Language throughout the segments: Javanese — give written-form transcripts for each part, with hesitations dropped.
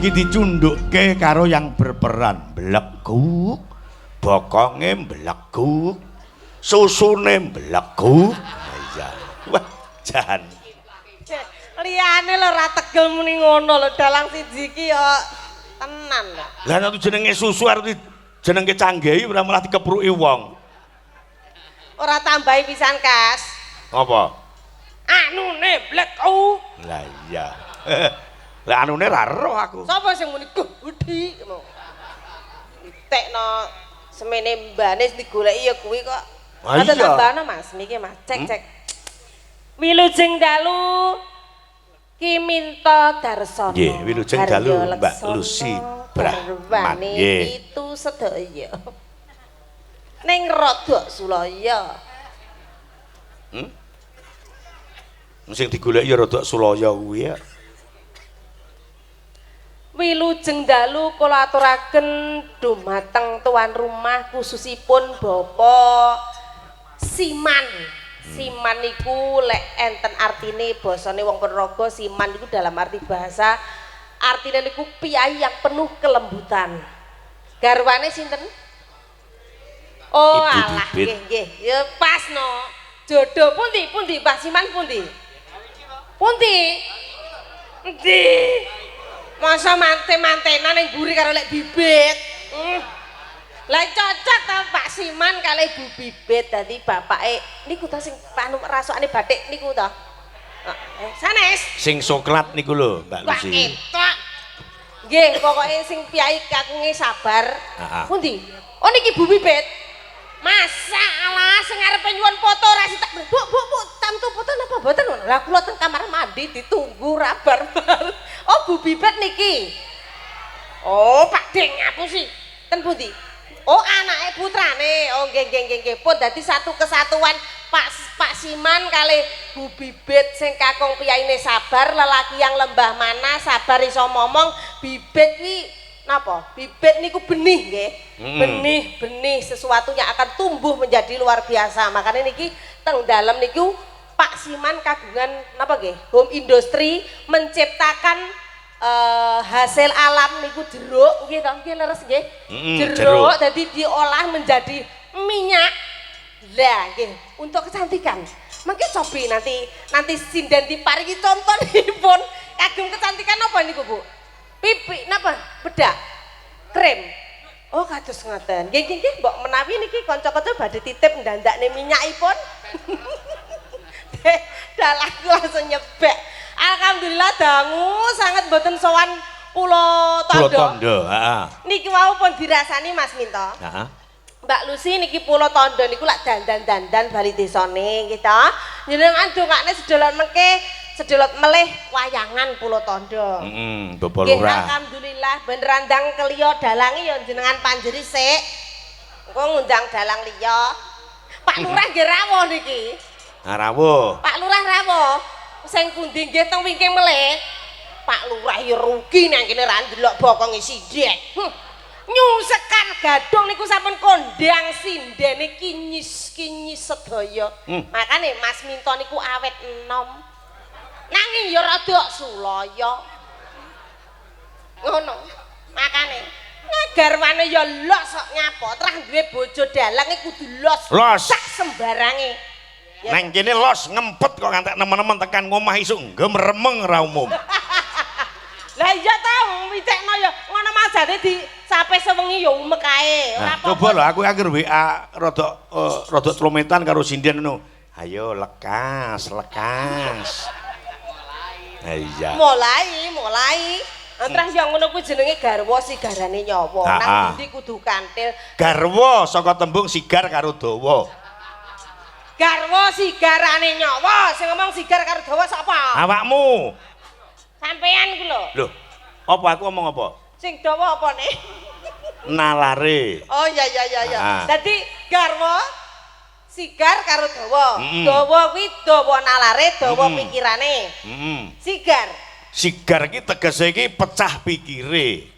iki dicundhukke karo yang berperan mbleguk, bokonge mbleguk, susune mbleguk. Iya. Wah, jan. Liyane lho ora tegel muni ngono lho dalang siji iki yo tenan lho. Lah nek jenenge susu arep jenenge canggehi ora malah dikepruki wong. Ora tambahi pisan, Kas. Apa? Anune blekku. Lah iya. Lah anune ra ero aku. Sapa sing muni gudi? Ditekno semene mbane digoleki ya kuwi kok. Ah, Ada iya. tambahno Mas, niki Mas. Cek. Wilujeng dalu Ki Minto Darsono. Nggih, wilujeng dalu Mbak Lucy Brahman. Nggih. Itu sedaya. Ning Rodok Sulaya. Sing digoleki ya rada Sulaya kuwi ya. Wilujeng dalu kula aturaken dumateng tuan rumah khususipun Bapak Siman. Siman niku lek enten artine basane wong Ponorogo, Siman niku dalam arti bahasa artine niku piyai yang penuh kelembutan. Garwane sinten? Oh Ibu alah, Bibit. nggih. Ya pas no. Jodoh pundi Pak Siman pundi? Pundi? Endi? Masa mantenan yang buri karo lek Bibit. Lah cocok ta Pak Siman kalih Bu Bibit dadi bapake niku ta sing anu rasane batik niku ta. Sanes. Sing soklat niku lho, Mbak Wah Lucy. etok. Nggih, pokoke sing piyai kakunge sabar. Heeh. Pundi? Oh niki Bu Bibit. Masalah sing arepe nyuwun foto ra sitak. Bu, tamtu foto napa boten ngono. Lah kula teng kamar mandi ditunggu ra bar-bar. Oh Bu Bibit niki. Oh Pak Deng aku sih. Ten pundi? Oh anake putrane. Oh nggih. Pun dadi satu kesatuan Pak Siman kalih Bu Bibit sing kakung piyaine sabar, lelaki yang lembah mana sabar iso momong. Bibit kuwi napa? Bibit niku benih nggih. Benih sesuatu yang akan tumbuh menjadi luar biasa. Makanya niki teng dalem niku Pak Siman kagungan napa nggih? Home industry menciptakan hasil alam niku jeruk nggih to nggih leres nggih. Jeruk dadi diolah menjadi minyak. Lah nggih, untuk kecantikan. Mangke cobi nanti sinden diparingi contonipun kagem kecantikan apa niku, Bu? Pipi napa? Bedak. Krim. Oh, kados ngoten. Nggih, mbok menawi niki kanca-kanca badhe titip ndandakne minyakipun. Dalah langsung nyebek. Alhamdulillah dangu sangat mboten sowan Pulo Tondo. Pulo Tondo, heeh. Niki wau pun dirasani Mas Minto. Heeh. Mbak Lucy niki Pulo Tondo niku lak dandan-dandan bali desane nggih ta. Njenengan dongakne sedolot melih wayangan Pulo Tondo. Bapak Nggih Lurah. alhamdulillah beneran ndang keliya dalange ya jenengan panjeri sik. Engko ngundang dalang liya. Pak Lurah nggih rawuh niki. Rawuh. Pak Lurah rawuh. Sing pundi nggih teng wingking melih. Pak Lurah ya rugi nang kene ra ndelok bokonge sindhek. Nyusekan gadung niku sampun kondang sindene kinyis sedaya. Makane Mas Minto niku awet enom. Nanging ya rada sulaya. Ngono. Makane garwane ya los kok nyapot, trah duwe bojo dalang iku kudu los. Sak sembarange. Nang kene los ngempet kok ngantek nemen-nemen tekan ngomah isuk gemremeng ra umum. Lah iya ta wicekno ya ngono majane di sampe sewengi ya umek ae. Ora apa-apa. Coba lho aku anggere WA rada trometan karo sinden ngono. Ayo lekas. Iya. Mulai. Terus yang ngono kuwi jenenge garwa sigarane nyawa. Nang ndi kudu kantil. Garwa saka tembung sigar karo dawa. Garwa sigarane nyawa. Sing ngomong sigar karo dawa sapa? Awakmu. Sampean ku lho. Lho, apa aku ngomong apa? Sing dawa apa nih? Nalare. Oh iya. Dadi garwa sigar karo dawa. Dawa kuwi dawa nalare, dawa pikirane. Sigar. Sigar iki tegese iki pecah pikire.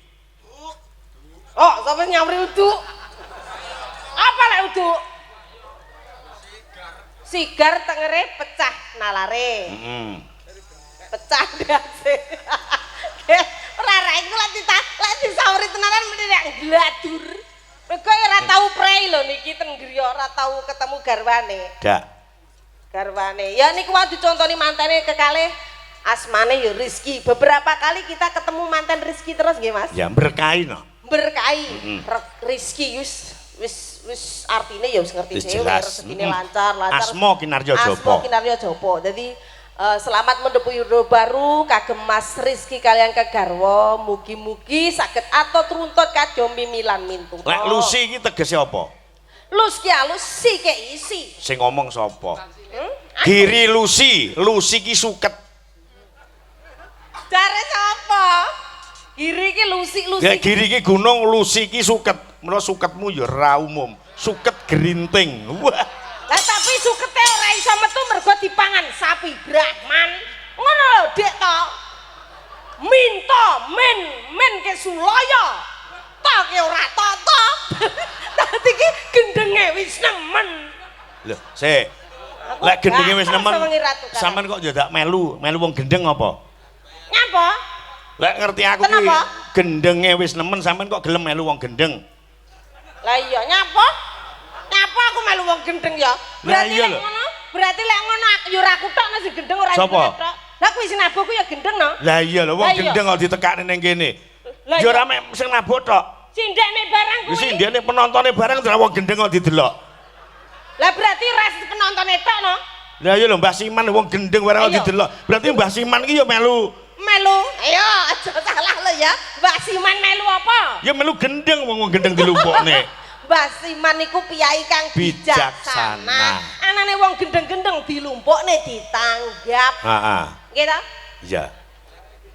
Oh, sampe nyamri uduk. Apa lek uduk? Sigar tengere pecah nalare. Pecah dase. Ora iku lek disawuri tenanan mesti nek gladur. Mergo ora tau prei lho niki ten griya ora tau ketemu garwane. Dak. Garwane. Ya niku wae dicontoni mantene kekalih asmane ya Rizky. Beberapa kali kita ketemu mantan Rizky terus nggih Mas. Ya berkahi no. Berkahi. Rizky wis artine ya wis ngerti dhewe rezekine lancar. Asma Kinarya Japa. Asma Kinarya Japa. Dadi selamat mendhepu yudo baru kagem Mas Rizky kalian kegarwa mugi-mugi saged atot runtut kadya mimilan mintuna. Lek Lucy iki tegese apa? Lucy ke isi. Sing ngomong sapa? Giri Lucy ki suket. Jare sapa? Giri ki Lucy. Ya giri ki gunung, Lucy ki suket. Mula suketmu ya ora umum. Suket gerinting. Wah. Lah tapi sukete ora iso metu mergo dipangan sapi Brahman. Ngono lho, Dik to. Minta men ke Sulaya. To ke ora to. Dadi ki gendenge wis nemen. Lho, sik. Lek gendenge wis nemen. Sampeyan Sampeyan kok ndak melu wong gendeng apa? Ngapa? Lek ngerti aku ki gendenge wis nemen sampeyan kok gelem melu wong gendeng. Lah iya nyapa? Nyapa aku melu wong gendeng ya? Berarti lek ngono, aku ya ora kutok nek sing gendeng ora kutok. Lah kuwi sing nabok ku ya gendeng no? Lah iya lho wong gendeng kok ditekakne ning kene. Ya ora mek sing nabok tok. Sindekne barang kuwi. Wis sindekne penontone barang ora wong gendeng kok didelok. Lah berarti ras penontone tok no? Lah iya lho Mbah Siman wong gendeng barang kok didelok. Berarti Mbah Siman ki ya melu. Ayo aja salah lo ya. Mbak Siman melu apa? Ya melu gendeng wong gendeng dilumpukne. Mbak Siman niku piyai kang bijaksana. Anane wong gendeng-gendeng dilumpukne ditanggap. Heeh. Nggih ta? Iya.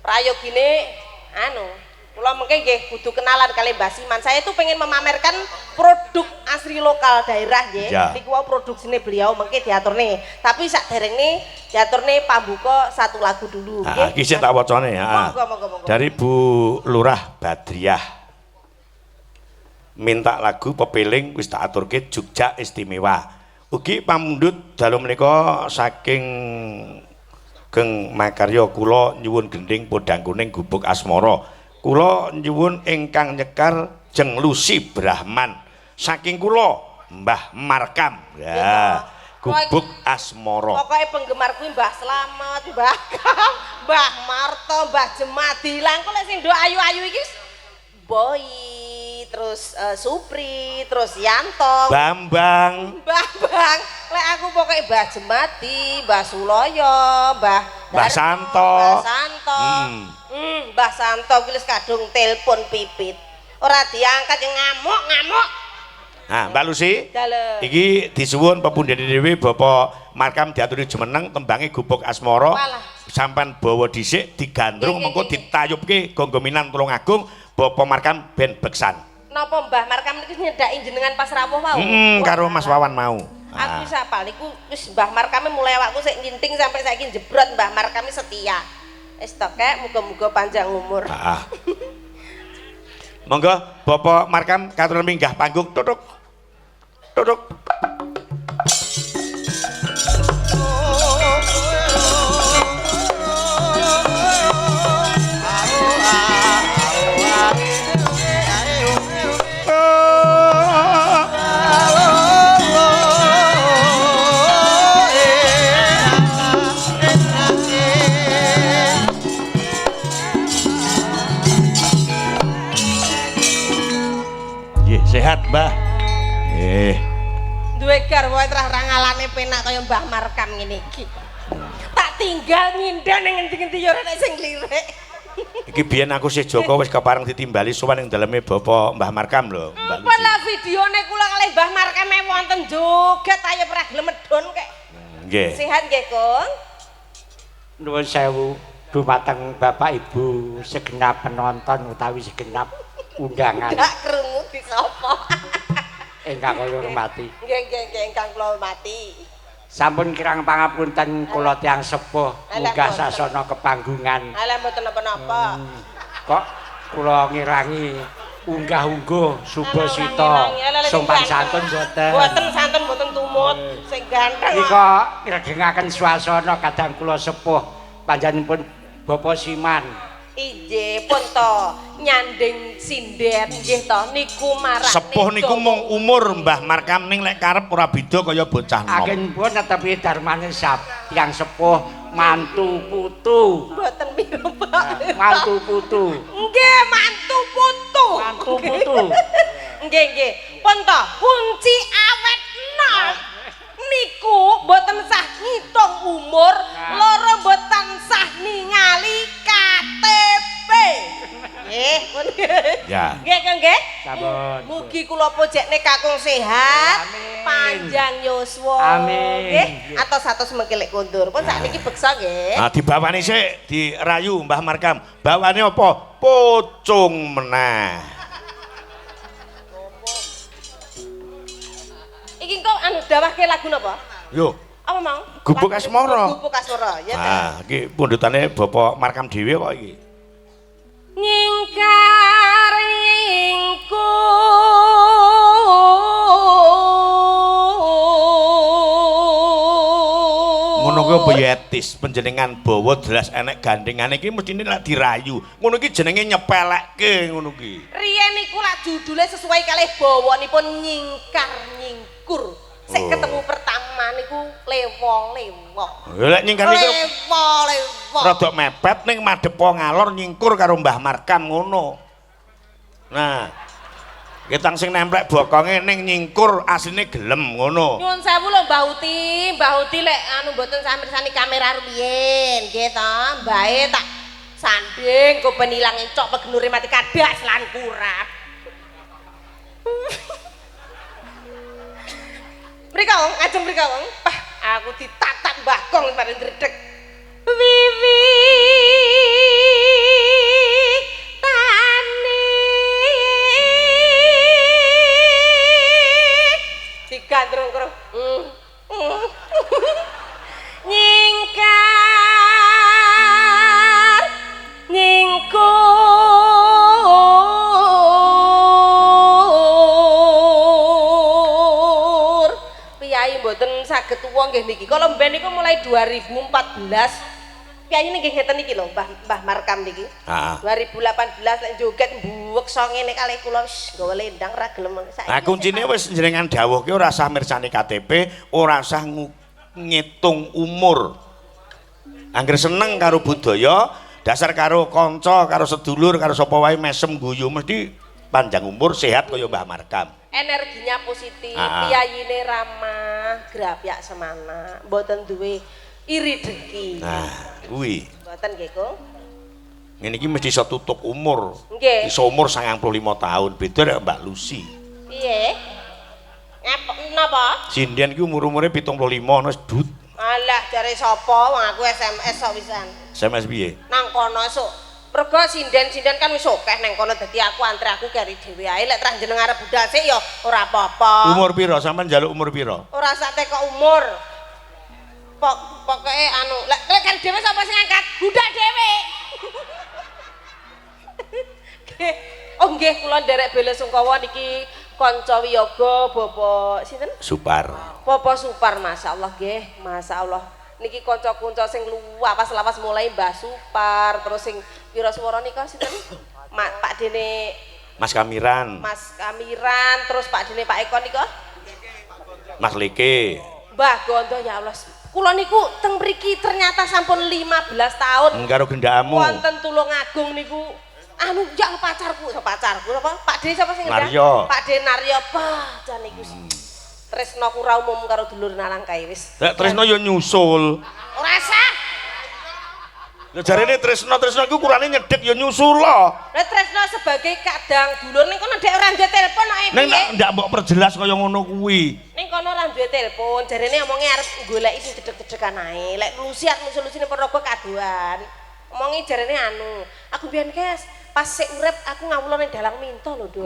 Prayogine kula mengke nggih kudu kenalan kali Mbak Siman. Saya tuh pengen memamerkan produk asli lokal daerah nggih. Niku wae produksine beliau mengke diaturne. Tapi sakderenge diaturne pambuka satu lagu dulu nggih. Iki sik tak wacane ya. Monggo. Dari Bu Lurah Badriah. Minta lagu pepiling wis tak aturke Jogja Istimewa. Ugi pamundhut dalu menika saking Geng Makarya kula nyuwun gending podang kuning gubuk asmara. Kula nyuwun ingkang nyekar Jeng Lucy Brahman. Saking kula Mbah Markam. Ya. Gubuk asmara. Pokoke penggemar kuwi Mbah Slamet, Mbah Kam, Mbah Marto, Mbah Jemadi. Lah engko lek sing do ayu-ayu iki Boy, terus Supri, terus Yanto, Bambang. Lek aku pokoke Mbah Jemadi, Mbah Suloyo, Mbah Santo. Mbah Santo ki wis kadung telepon pipit. Ora diangkat yang ngamuk. Nah, Mbak Lucy. Dalem. Iki disuwun pepundhene dhewe Bapak Markam diaturi jemeneng tembange gubuk asmara. Sampan bawa dhisik digandrung mengko ditayubke gonggominan Tulungagung Bapak Markam ben beksan. Napa Mbah Markam niki nyedaki jenengan pas rawuh wau? Karo Mas Wawan mau. Aku wis apal niku wis Mbah Markame mulai awakku sik nyinting sampai saiki jebrot Mbah Markame setia. Wis to kek muga-muga panjang umur. Heeh. Monggo Bapak Markam katur minggah panggung tutuk. Sehat, Mbah. Duwe garwa terah rangalane penak kaya Mbah Markam ngene iki. Tak tinggal nyinden ning endi-endi ya ora sing lirik. Iki biyen aku sih Joko wis kepareng ditimbali sowan ning daleme Bapak Mbah Markam lho, Mbak Lucy. Pala videone kula kalih Mbah Markam wonten joget ayo ora gelem medhon kek. Nggih. Sehat nggih, Kong? Nuwun sewu dumateng Bapak Ibu segenap penonton utawi segenap undangan. Gak krungu di sapa. Ingkang kula hormati. Nggih, ingkang kula hormati. Sampun kirang pangapunten kula tiyang sepuh munggah sasana kepanggungan. Alah mboten napa-napa. Kok kula ngirangi unggah-ungguh Subasita sopan santun mboten. Mboten santun mboten tumut sing ganteng. Nika ngregengaken swasana kadang kula sepuh panjenenganipun Bapak Siman Injih pun to nyanding sinden nggih to niku marak Sepuh niku mung umur Mbah Markam ning lek karep ora beda kaya bocah nom. Agen pun tapi darmane yang sepuh mantu putu. mboten piro Pak. Mantu putu. Nggih mantu putu. Mantu putu. Nggih nggih. Pun to kunci awet enom. Niku mboten sah ngitung umur, loro mboten sah ningali KTP. Nggih, pun. Ya. Nggih, Kang nggih. Sampun. Mugi kula pojekne kakung sehat, Amin. panjang yuswa. Amin. Nggih, atos-atos mengkilek kondur. Pun sakniki beksa nggih. Nah, dibawani sik dirayu Mbah Markam. Bawane apa? Pucung meneh. Iki kok anu dawahke lagu napa? Yo, Apa mau? Gubuk Lagu- Asmara. Gubuk Asmara, ya ta. nah iki pundhutane Bapak Markam dhewe kok iki. Nyingkar Ngono kuwi apa ya etis panjenengan bawa jelas enek gandengane iki mestine lak dirayu. Ngono iki jenenge nyepelekke ngono ki. Riyen niku lak judule sesuai kalih bawanipun nyingkar nyingkur. Sik Oh. ketemu pertama niku lewo-lewo. Lek nyingkar niku Lewo-lewo. rada mepet ning madhep ngalor nyingkur karo Mbah Markam ngono. Nah, ketang sing nemplek bokonge ning nyingkur asline gelem ngono. Nyuwun sewu lho Mbah Uti. Mbah Uti lek anu mboten samirsani kamera rumiyin, nggih to. Mbae tak sanding kok ben ilang encok pegenure mati kadas lan kurap. Mriko wong, ajeng mriko wong. Pah, aku ditatak Mbah Gong bareng gredeg. Wiwi tani digandrung-grung. Nyingkar nyingkur. Piyai mboten saged tuwa nggih niki. Kala mben niku mulai 2014 Piyai niki ngeten iki lho Mbah Markam niki. Heeh. 2018 lek joget mbuweksa ngene kalih kula wis gawe lendang ra gelem saiki. Nah, kuncine wis jenengan dawuhke ora usah mirsani KTP, ora usah ngitung umur. Angger seneng karo budaya, dasar karo kanca, karo sedulur, karo sapa wae mesem guyu mesti panjang umur, sehat kaya Mbah Markam. Energinya positif, Ah. piyayine ramah, grapyak semana, mboten duwe iri dengki. Nah, kuwi. Mboten nggih, Kang. Ngene iki mesti iso tutuk umur. Nggih. Iso umur 95 tahun, beda nek Mbak Lucy. Piye? Napa? Sinden iki umur-umure 75 wis dut. Alah jare sapa wong aku SMS kok wisan. SMS piye? Nang kono esuk. Mergo sinden-sinden kan wis akeh nang kono dadi aku antri aku kari dhewe ae lek trah jeneng arep budal sik ya ora apa-apa. Umur piro? Sampeyan njaluk umur piro? Ora sak teko umur. Pokoke anu, lek kan dhewe sapa sing ngangkat? Budak dhewe. Oh nggih, kula nderek Bele Sungkawa niki kanca wiyaga Bapak sinten? Supar. Bapak Supar, masyaallah nggih, masyaallah. Niki kanca-kanca sing lawas-lawas mulai Mbah Supar, terus sing pira swara nika sinten? Pak Dene Mas Kamiran, Mas Kamiran, terus Pak Dene Pak Eko nika? Mas Leke. Mbah Gondo ya Allah. Kula niku teng mriki ternyata sampun 15 tahun. Karo gendakmu. Wonten Tulungagung niku anu ya pacarku apa? Pak Dene sapa sing ngendang? Naryo. Pak Dene Naryo. Bah, jan niku. Tresnaku ra umum karo dulur nalang kae wis. Lek Tresno yo nyusul. Ora sah. Lah jarene Tresno iku kurane nyedhek yo nyusul lho. Lah Tresna sebagai kadang dulur ning kono ndek ora duwe telepon kok Ning piye? ndak mbok perjelas kaya ngono kuwi. Ning kono ora duwe telepon, jarene omonge arep goleki sing cedhek-cedhekan ae. Lek lusiat musul-lusine Ponorogo kaduan. Omongi jarene anu, aku mbiyen kes pas sik urip aku ngawula ning dalang minto lho, Dok.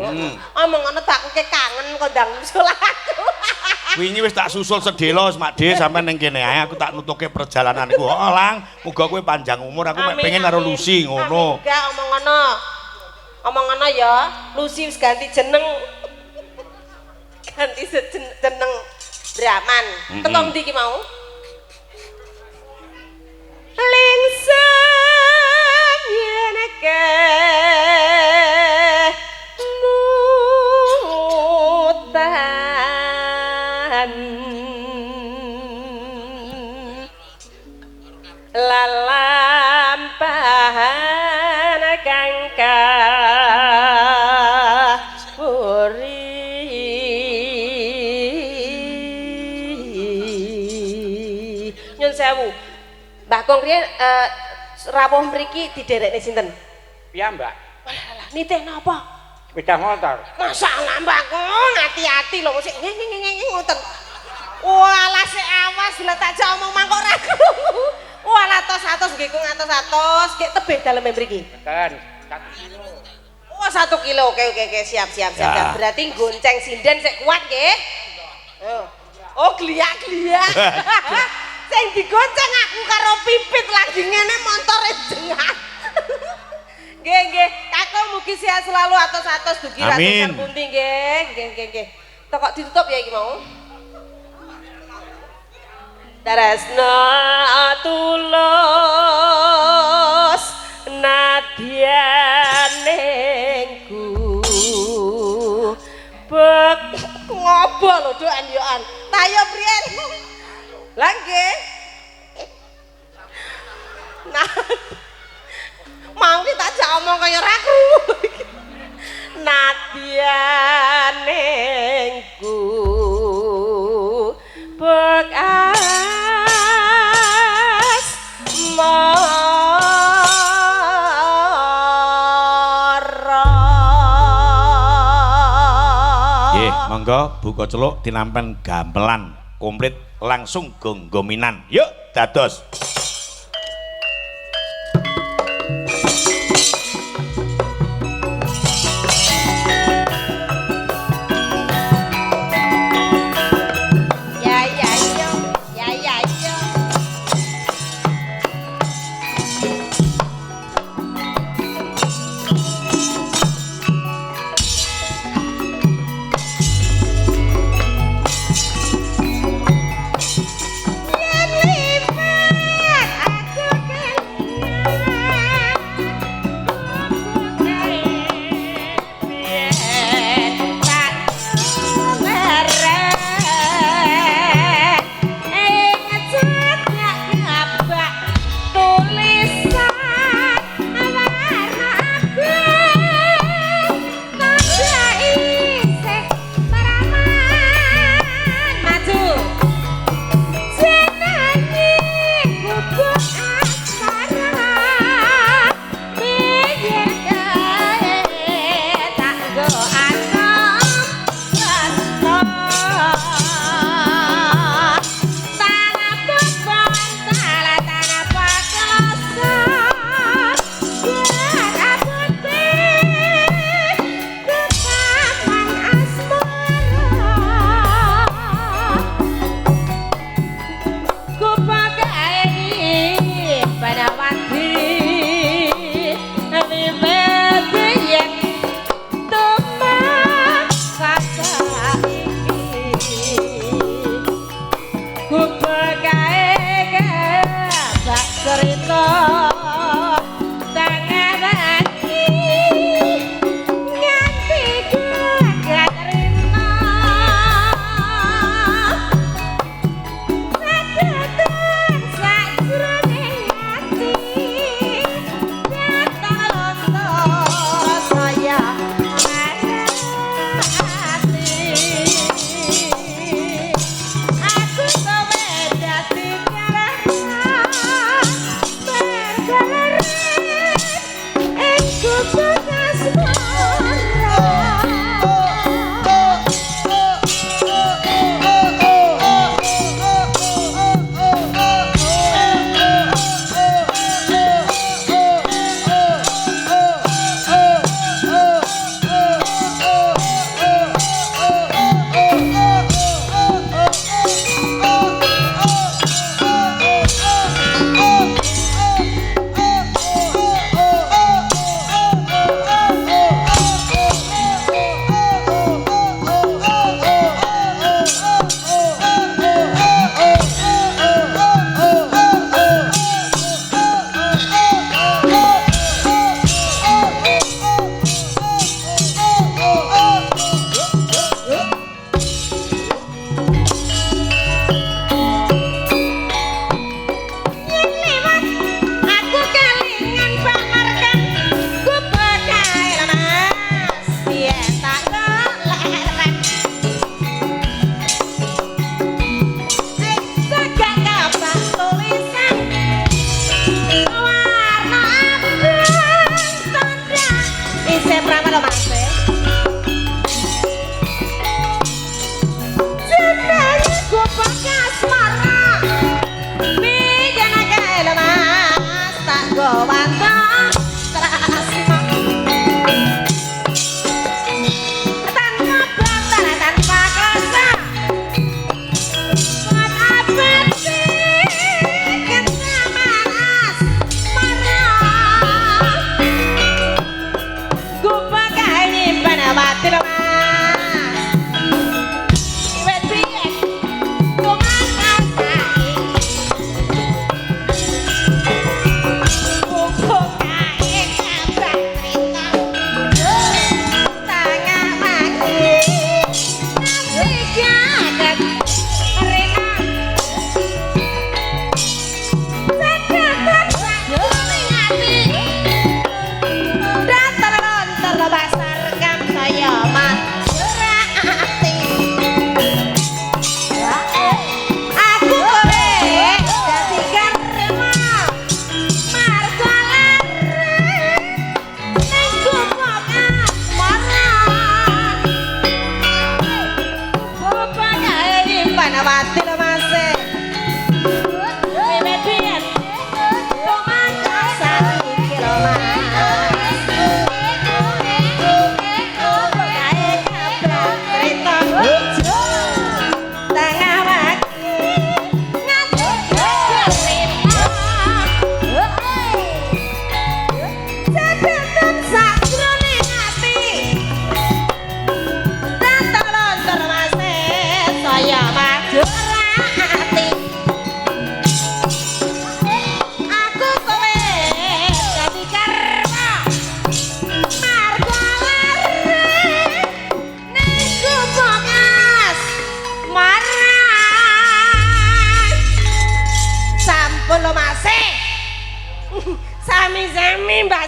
Omong ngono tak aku kangken kondang musul aku. Wingi wis tak susul sedelo Makde sampean ning kene ae aku tak nutuke perjalananku. Oh, Lang, muga kowe panjang umur aku mek pengen karo Lucy ngono. Enggak omong ngono. Omong ngono ya, Lucy wis ganti jeneng. Ganti jeneng Brahman. Teko ndi ki mau? Lingsung yen lalampahan kang kahuri nyun sewu Mbah Kong riyen rawuh mriki diderekne sinten Piye Mbak walah nitih napa sepeda motor masalah Mbah Kong hati-hati lho sik ngoten walah sik awas lah tak jak omong mangkok ra krungu walah atos nggih kok atos nggih tebih daleme mriki Ten 1 kilo oh 1 kilo oke siap berarti gonceng sinden sik kuat nggih oh gliak-gliak sing digonceng aku karo pipit lagi ngene montore jengat nggih kakung mugi sehat selalu atos dugi rasa pundi nggih kok ditutup ya iki mau Darasna tulus nadyanengku bek ngopo lho doan yoan tayo priyen lah nggih nah mau kita jak omong kaya ra krungu nadyanengku bekas monggo buka celuk tinampen gamelan komplit langsung gonggominan yuk dados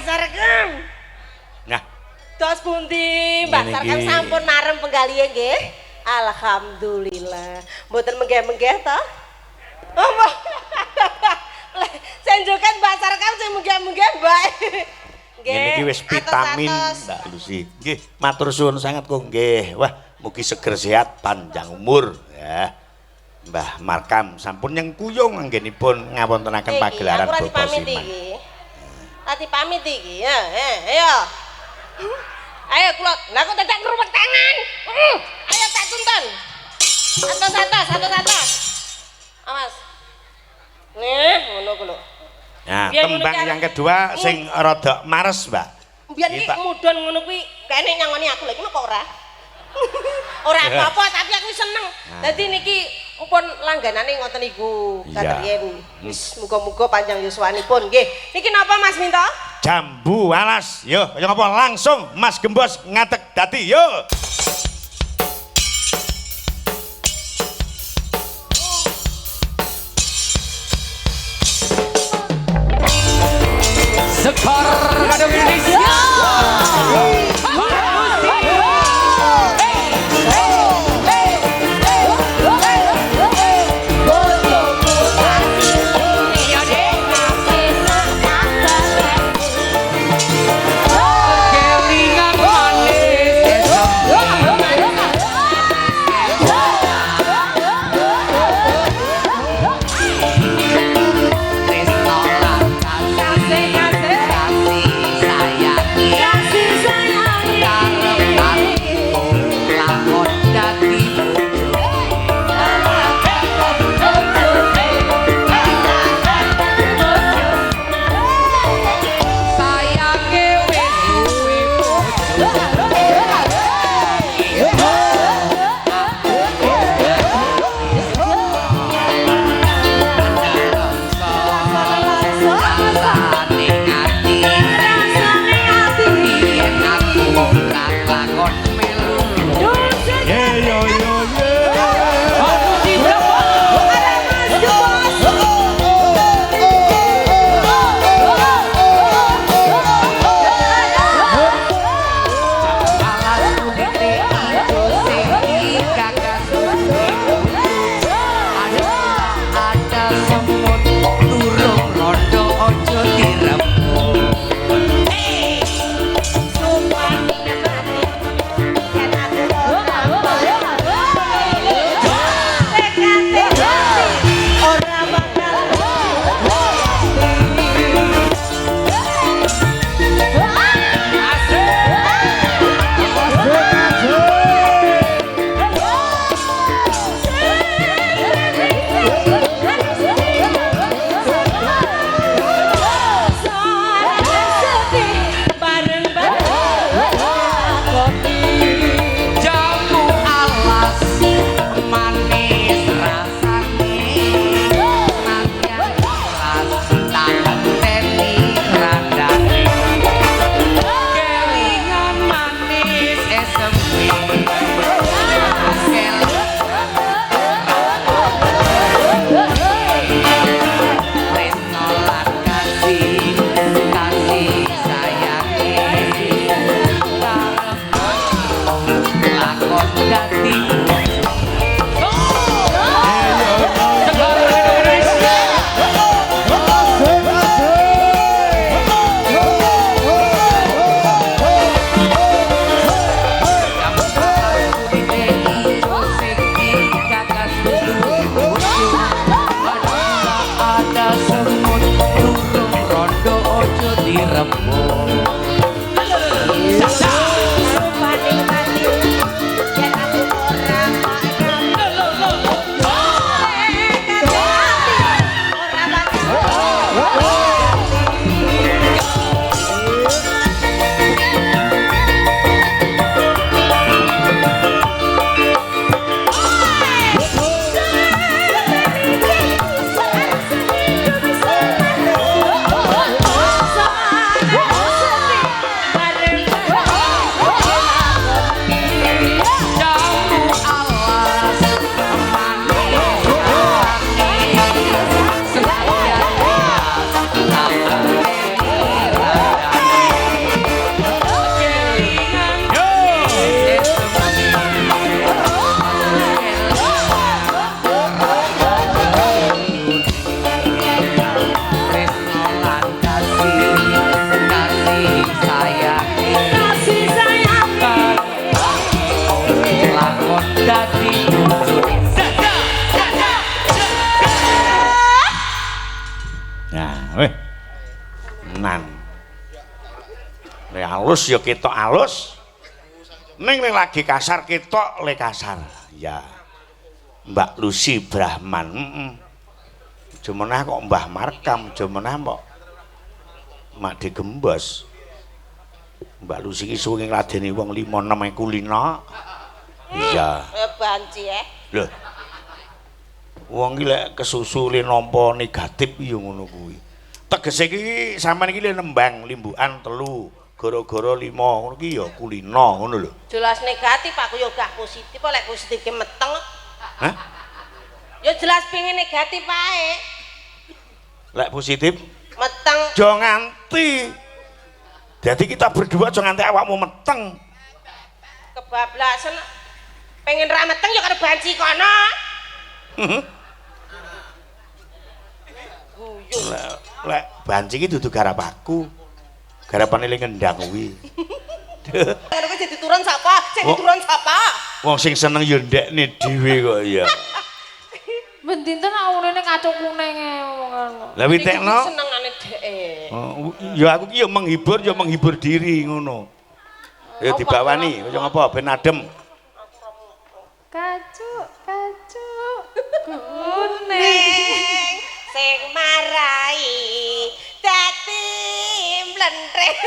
Sarkem. Nah, Tos pundi Mbak Ngene Sarkem iki. sampun marem penggalihe nggih. Alhamdulillah. Mboten menggeh-menggeh to? Oh, Mbak. Senjokan Mbak Sarkem sing menggeh-menggeh, Mbak. ngene iki wis vitamin atos-atos. Mbak Lucy. Nggih, matur suwun sangat kok nggih. Wah, mugi seger sehat panjang umur ya. Mbah Markam sampun yang kuyung anggenipun ngawontenaken Iki, pagelaran aku rati Bapa pamit Siman. iki. Rati pamit iki. Ya, ayo. Ayo kula, lah kok tetek ngrupek tangan. Ayo tak tuntun. Atas. Awas. Nih, ngono ku lho. Nah, Biar tembang ngono yang kedua sing rada mares, Mbak. Biar iki Kita- mudhun ngono kuwi kene nyangoni aku lha iku kok ora. Ora apa-apa tapi aku seneng. Dadi niki pun langganane ngoten niku Iya. katriyen. Wis muga-muga panjang yuswanipun nggih. Niki napa Mas Minto? Jambu alas. Yo, ayo ngapa langsung Mas Gembos ngatek dadi yo. Sekar Kadang Indonesia. Kelingan manis esok alus ya ketok alus. Ning lagi kasar ketok le kasar. Ya. Mbak Lucy Brahman. Jemenah kok Mbah Markam, jemenah mbok Mak Digembos. Mbak Lucy ki suwe ngladeni wong 5-6 kulino. Iya. Banci Lho. Wong ki lek kesusu le nampa negatif ya ngono kuwi. Tegese iki sampean iki le nembang limbukan 3, gara-gara 5 ngono ki ya kulino ngono lho. Jelas negatif aku ya gak positif, lek positif ki meteng. Hah? Ya jelas pengen negatif ae. Lek positif Meteng. jo nganti. Jadi kita berdua jo nganti awakmu meteng. Kebablasan. Pengen ra meteng ya karo banci kono. Lek banci iki dudu garap aku. Garapane le ngendang kuwi. Ngono kuwi dadi turun sapa? Sing turun sapa? Wong sing seneng ya ndekne dhewe kok ya. Bendinten awune kacuk kunenge wong ngono. Lah witekno. Senengane dheke. Ya aku ki ya menghibur diri ngono. Ya dibawani, kaya ngapa ben adem. Kacuk kuning. Sing marai dadi mlentreng.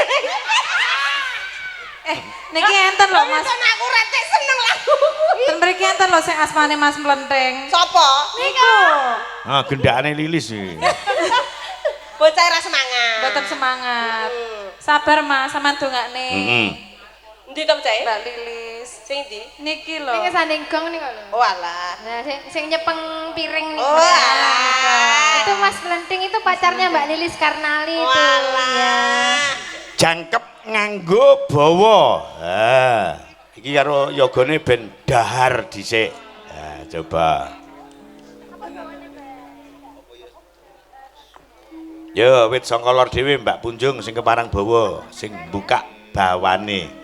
Niki enten lho Mas. Wis aku retek seneng lagu kuwi. Ten mriki enten lho sing asmane Mas Mlenteng. Sopo? Niku. Ah gendakane Lilis iki. Bocah ra semangat. Mboten semangat. Sabar Mas, sampean dongakne. Heeh. Endi to bocah? Mbak Lilis. Sing ndi? Niki lho. Ini sanding gong nih kalau. Oh alah. Nah, sing nyepeng piring nih. Oh alah. Itu Mas Belenting itu pacarnya Mbak Lilis Karnali itu. Walah. Jangkep nganggo bawa. Iki karo yogane ben dahar dhisik. Coba. Yo wit saka lor dhewe Mbak Punjung sing keparang bawa, sing buka bawane.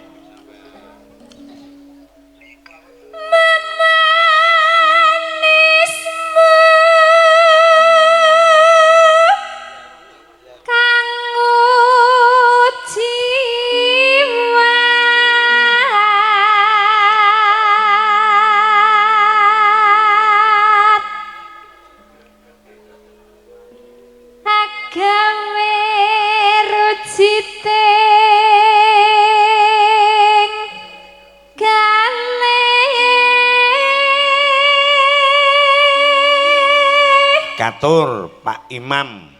Katur Pak Imam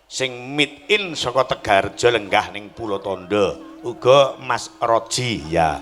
sing meet in saka Tegarjo lenggah ning Pulau Tondo uga Mas Roji ya.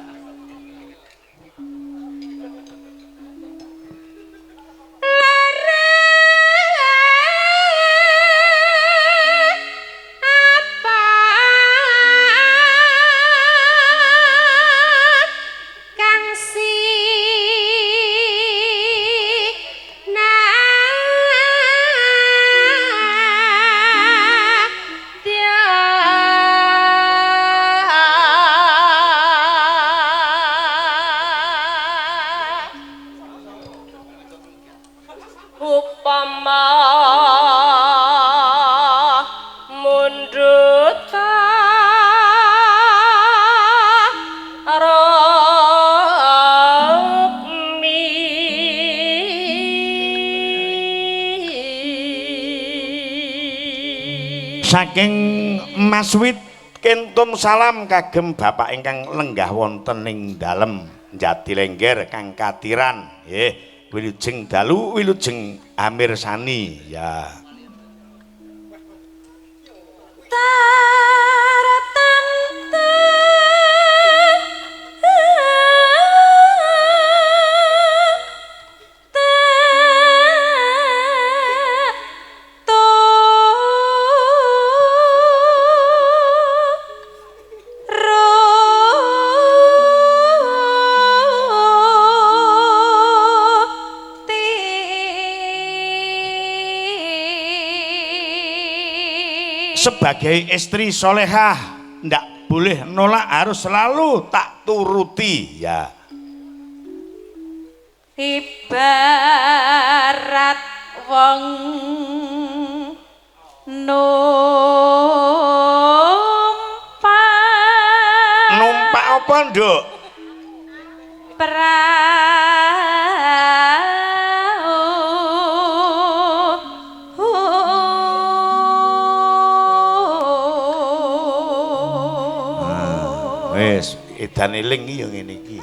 Saking Mas Wit kentum salam kagem Bapak ingkang lenggah wonten ing dalem Jatilengger Kang Katiran nggih wilujeng dalu wilujeng Amir Sani ya. Sebagai istri solehah ndak boleh nolak, harus selalu tak turuti ya. Ibarat wong numpak edan eling iki ya ngene iki.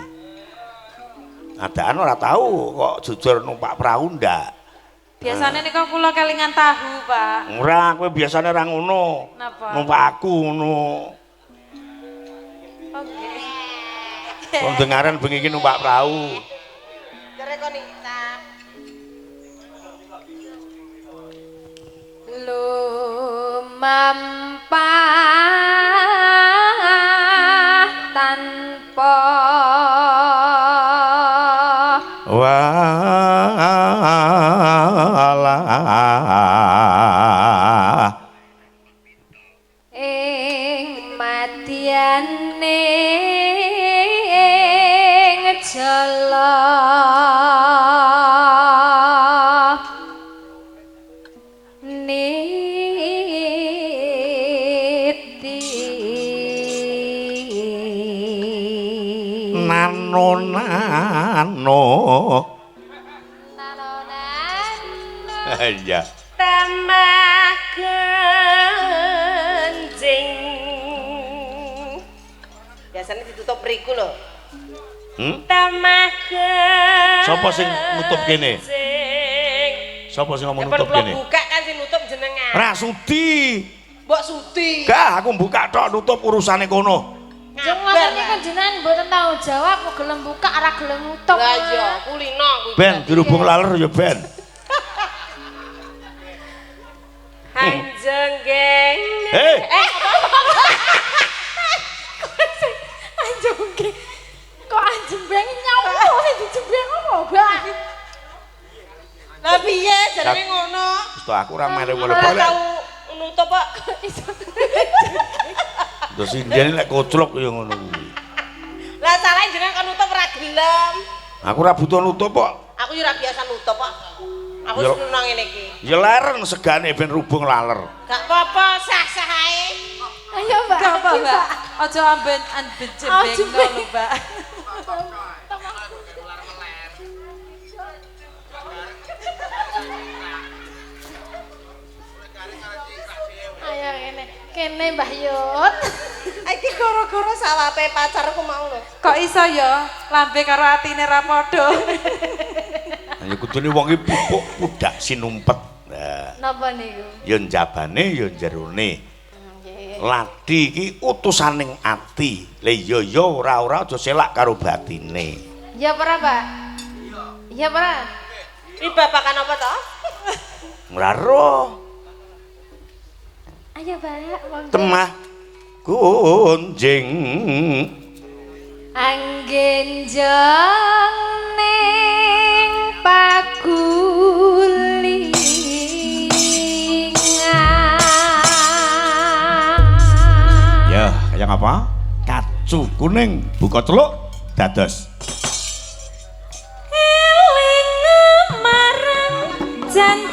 Adaan ora tahu kok jujur numpak perahu ndak. Biasanya nih kok kula kelingan tahu, Pak. Ora, kowe biasane ra ngono. Napa? Numpak aku ngono. Oke. Wong dengaran bengi iki numpak perahu. Jare kon Nita. Lumampah tanpa Walah ing madyane jala niti nano iya Tambah kencing. Biasanya ditutup mriku lho. Tambah kencing. Sapa sing nutup kene? Sapa sing ngomong nutup kene? Buka kan sing nutup jenengan. Ra sudi. Mbok Sudi. Gak, aku buka tok nutup urusane kono. Jeng ngoten niku jenengan mboten tau jawab kok gelem buka ora gelem nutup. Lah iya, kulino kuwi. Ben dirubung laler ya Ben. Anjeng geng. Anjing kok anjing bengi nyawa sing dijembeng apa, Mbak? Lah piye jarene ngono? Wis to aku ora mere Ora boleh-boleh. tau nutup kok. Terus indene lek koclok ya ngono kuwi. Lah salah jenengan kan nutup ora gelem. Aku ora butuh nutup kok. Aku yo ora biasa nutup kok. Aku Yo. seneng ngene iki. Ya leren segane ben rubung laler. Gak apa-apa, sah-sah ae. Ayo, Mbak. Gak apa, Mbak. Aja amben jembeng lho, Mbak. Ayo kene Mbah Yun. Iki gara-gara sawape pacarku mau lho. Kok iso ya lambe karo atine ra padha. Ya kudune wong iki pupuk pudak sinumpet. Nah, Napa niku? ya njabane ya jerone. Nggih. Ladi iki utusaning ati. Lah iya ya ora aja selak karo batine. Ya para, Pak? Iya, para. Iki babakan apa to? Ora roh. Ayo, Pak. monggo. Temah gunjing Anggenjang ning pagulingan. ya kayak apa? Kacu kuning buka teluk dados Eling marang jan